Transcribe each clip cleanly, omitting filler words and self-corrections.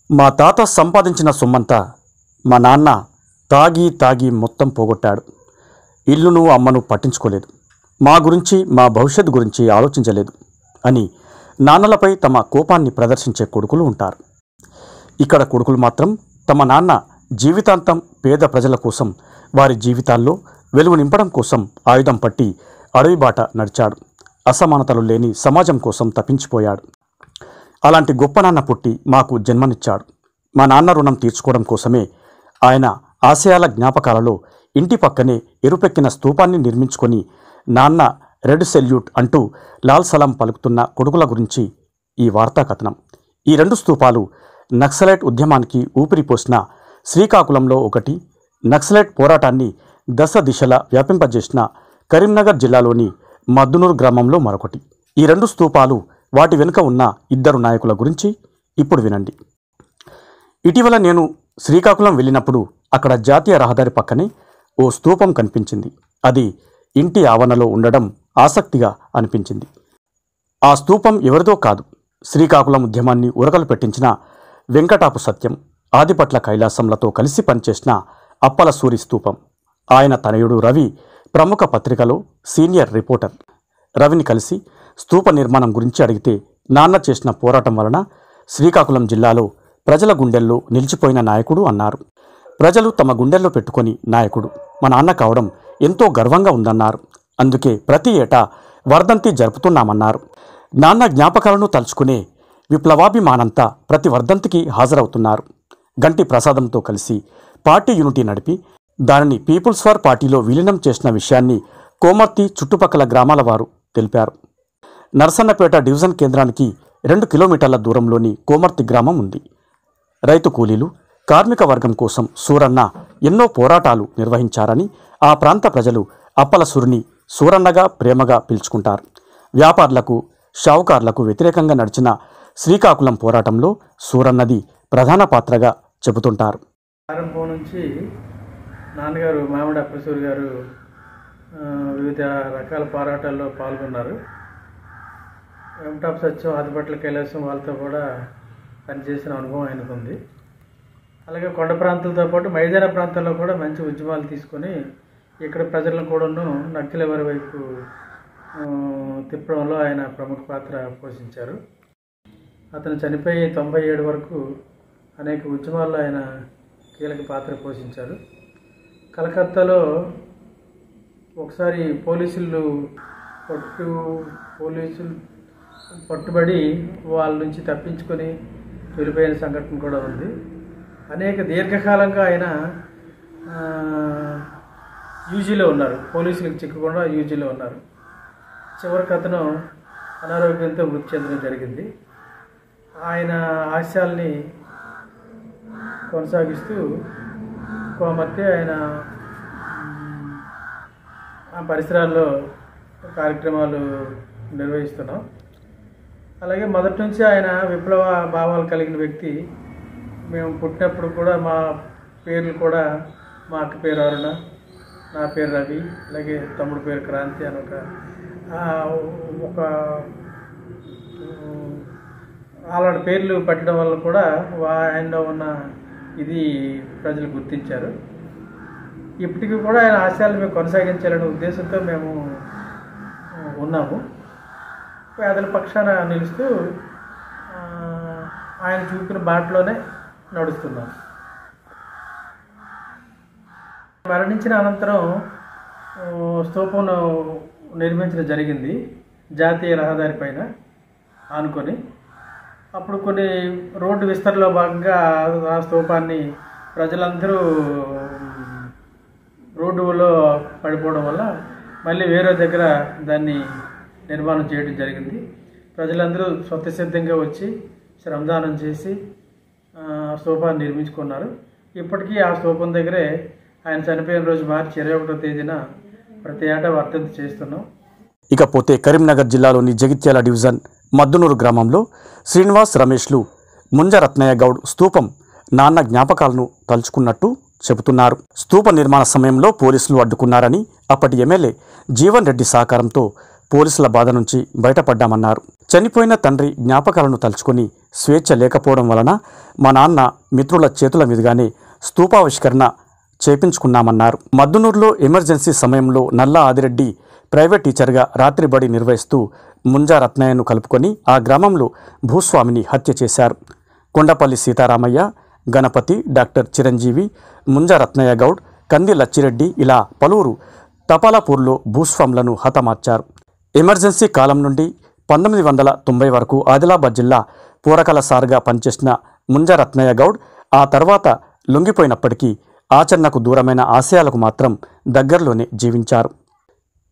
మా తాత సంపాదించిన సొమ్మంతా మా నాన్న తాగి తాగి మొత్తం పోగొట్టాడు. ఇల్లును అమ్మను పట్టించుకోలేదు. మా గురించి మా భవిష్యత్తు గురించి ఆలోచించలేదు అని నాన్నలపై తమ కోపాన్ని ప్రదర్శించే కొడుకులు ఉంటారు. ఇక్కడ కొడుకులు మాత్రం తమ నాన్న జీవితాంతం పేద ప్రజల కోసం, వారి జీవితాల్లో వెలుగు నింపడం కోసం ఆయుధం పట్టి అడవి బాట నడిచాడు. అసమానతలు లేని సమాజం కోసం తప్పించిపోయాడు. అలాంటి గొప్ప నాన్న పుట్టి మాకు జన్మనిచ్చాడు. మా నాన్న రుణం తీర్చుకోవడం కోసమే ఆయన ఆశయాల జ్ఞాపకాలలో ఇంటి పక్కనే ఎరుపెక్కిన స్తూపాన్ని నిర్మించుకొని నాన్న రెడ్ సెల్యూట్ అంటూ లాల్ సలాం పలుకుతున్న కొడుకుల గురించి ఈ వార్తా కథనం. ఈ రెండు స్తూపాలు నక్సలైట్ ఉద్యమానికి ఊపిరిపోసిన శ్రీకాకుళంలో ఒకటి, నక్సలైట్ పోరాటాన్ని దశ దిశలా వ్యాపింపజేసిన కరీంనగర్ జిల్లాలోని మద్దునూరు గ్రామంలో మరొకటి. ఈ రెండు స్తూపాలు, వాటి వెనుక ఉన్న ఇద్దరు నాయకుల గురించి ఇప్పుడు వినండి. ఇటీవల నేను శ్రీకాకుళం వెళ్ళినప్పుడు అక్కడ జాతీయ రహదారి పక్కనే ఓ స్తూపం కనిపించింది. అది ఇంటి ఆవరణలో ఉండడం ఆసక్తిగా అనిపించింది. ఆ స్తూపం ఎవరిదో కాదు, శ్రీకాకుళం ఉద్యమాన్ని ఉరకలు పెట్టించిన వెంకటాపు సత్యం, ఆదిపట్ల కైలాసంలతో కలిసి పనిచేసిన అప్పల సూరి స్తూపం. ఆయన తనయుడు రవి ప్రముఖ పత్రికలో సీనియర్ రిపోర్టర్. రవిని కలిసి స్తూప నిర్మాణం గురించి అడిగితే నాన్న చేసిన పోరాటం వలన శ్రీకాకుళం జిల్లాలో ప్రజల గుండెల్లో నిలిచిపోయిన నాయకుడు అన్నారు. ప్రజలు తమ గుండెల్లో పెట్టుకొని నాయకుడు మా నాన్న కావడం ఎంతో గర్వంగా ఉందన్నారు. అందుకే ప్రతి ఏటా వర్ధంతి జరుపుతున్నామన్నారు. నాన్న జ్ఞాపకాలను తలుచుకునే విప్లవాభిమానంతా ప్రతి వర్ధంతికి హాజరవుతున్నారు. గంటి ప్రసాదంతో కలిసి పార్టీ యూనిటీ నడిపి దానిని పీపుల్స్ ఫర్ పార్టీలో విలీనం చేసిన విషయాన్ని కోమర్తి చుట్టుపక్కల గ్రామాల వారు తెలిపారు. నరసన్నపేట డివిజన్ కేంద్రానికి 2 కిలోమీటర్ల దూరంలోని కోమర్తి గ్రామం ఉంది. రైతు కూలీలు, కార్మిక వర్గం కోసం సూరన్న ఎన్నో పోరాటాలు నిర్వహించారని ఆ ప్రాంత ప్రజలు అప్పల సూరిని సూరన్నగా ప్రేమగా పిలుచుకుంటారు. వ్యాపారులకు, షావుకారులకు వ్యతిరేకంగా నడిచిన శ్రీకాకుళం పోరాటంలో సూరన్నది ప్రధాన పాత్రగా చెబుతుంటారు. ప్రారంభం నుంచి నాన్నగారు మామిడి అప్పలసూరి గారు వివిధ రకాల పోరాటాల్లో పాల్గొన్నారు. వెంకటాపు సత్యం, ఆదిపట్ల కైలాసం వాళ్ళతో కూడా పనిచేసిన అనుభవం ఆయనకు ఉంది. అలాగే కొండ ప్రాంతాలతో పాటు మైదాన ప్రాంతాల్లో కూడా మంచి ఉద్యమాలు తీసుకొని ఇక్కడ ప్రజలను కూడాను నక్సలైట్ వైపు తిప్పడంలో ఆయన ప్రముఖ పాత్ర పోషించారు. అతను చనిపోయి 97 వరకు అనేక ఉద్యమాల్లో ఆయన కీలక పాత్ర పోషించారు. కలకత్తాలో ఒకసారి పోలీసులు పట్టుబడి వాళ్ళ నుంచి తప్పించుకొని వెళ్ళిపోయిన సంఘటన కూడా ఉంది. అనేక దీర్ఘకాలంగా ఆయన యూజీలో ఉన్నారు, పోలీసులకు చిక్కకుండా యూజీలో ఉన్నారు. చివరికి అతను అనారోగ్యంతో మృతి చెందడం జరిగింది. ఆయన ఆశయాల్ని కొనసాగిస్తూ కోమర్తి ఆయన ఆ పరిసరాల్లో కార్యక్రమాలు నిర్వహిస్తున్నాం. అలాగే మొదటి నుంచి ఆయన విప్లవ భావాలు కలిగిన వ్యక్తి. మేము పుట్టినప్పుడు కూడా మా పేర్లు కూడా, మా అక్క పేరు అరుణ, నా పేరు రవి, అలాగే తమ్ముడు పేరు క్రాంతి అని ఒక అలాంటి పేర్లు పెట్టడం వల్ల కూడా ఆయనలో ఉన్న ఇది ప్రజలు గుర్తించారు. ఇప్పటికీ కూడా ఆయన ఆశయాలు మేము కొనసాగించాలనే ఉద్దేశంతో మేము ఉన్నాము. పేదల పక్షాన నిలుస్తూ ఆయన చూపిన బాటలోనే నడుస్తున్నాం. మరణించిన అనంతరం స్తూపం నిర్మించడం జరిగింది జాతీయ రహదారి పైన ఆనుకొని. అప్పుడు కొన్ని రోడ్డు విస్తరణలో భాగంగా ఆ స్తూపాన్ని ప్రజలందరూ రోడ్డులో పడిపోవడం వల్ల మళ్ళీ వేరే దగ్గర దాన్ని నిర్మాణం చేయడం జరిగింది. ప్రజలందరూ స్వతసిద్ధంగా వచ్చి శ్రమదానం చేసి స్తూపాన్ని నిర్మించుకున్నారు. ఇప్పటికీ ఆ స్తూపం దగ్గరే ఆయన చనిపోయిన రోజు మార్చి 21వ తేదీన ప్రతి ఏటా వర్ధంతి చేస్తున్నాం. ఇకపోతే కరీంనగర్ జిల్లాలోని జగిత్యాల డివిజన్ మద్దునూరు గ్రామంలో శ్రీనివాస్, రమేష్లు ముంజరత్నయ్య గౌడ్ స్తూపం నాన్న జ్ఞాపకాలను తలుచుకున్నట్టు చెబుతున్నారు. స్తూప నిర్మాణ సమయంలో పోలీసులు అడ్డుకున్నారని అప్పటి ఎమ్మెల్యే జీవన్ రెడ్డి సహకారంతో పోలీసుల బాధ నుంచి బయటపడ్డామన్నారు. చనిపోయిన తండ్రి జ్ఞాపకాలను తలుచుకొని స్వేచ్ఛ లేకపోవడం వలన మా నాన్న మిత్రుల చేతుల మీదుగానే స్తూపావిష్కరణ చేపించుకున్నామన్నారు. మద్దునూరులో ఎమర్జెన్సీ సమయంలో నల్లా ఆదిరెడ్డి ప్రైవేట్ టీచర్గా రాత్రి బడి నిర్వహిస్తూ ముంజా రత్నయ్యను కలుపుకొని ఆ గ్రామంలో భూస్వామిని హత్య చేశారు. కొండపల్లి సీతారామయ్య, గణపతి, డాక్టర్ చిరంజీవి, ముంజా రత్నయ్య గౌడ్, కంది లచ్చిరెడ్డి ఇలా పలువురు తపాలాపూర్లో భూస్వాములను హతమార్చారు. ఎమర్జెన్సీ కాలం నుండి 1990 వరకు ఆదిలాబాద్ జిల్లా పూరకల సార్గా పనిచేసిన ముంజా రత్నయ్య గౌడ్ ఆ తర్వాత లొంగిపోయినప్పటికీ ఆచరణకు దూరమైన ఆశయాలకు మాత్రం దగ్గరలోనే జీవించారు.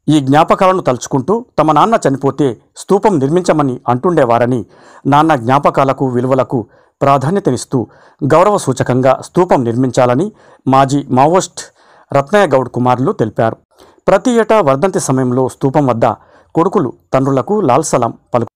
ఈ జ్ఞాపకాలను తలుచుకుంటూ తమ నాన్న చనిపోతే స్తూపం నిర్మించమని అంటుండేవారని, నాన్న జ్ఞాపకాలకు విలువలకు ప్రాధాన్యతనిస్తూ గౌరవ సూచకంగా స్తూపం నిర్మించాలని మాజీ మావోయిస్ట్ రత్నయ్య గౌడ్ కుమారులు తెలిపారు. ప్రతి ఏటా వర్ధంతి సమయంలో స్తూపం వద్ద కొడుకులు తండ్రులకు లాల్ సలాం పలుకుతారు.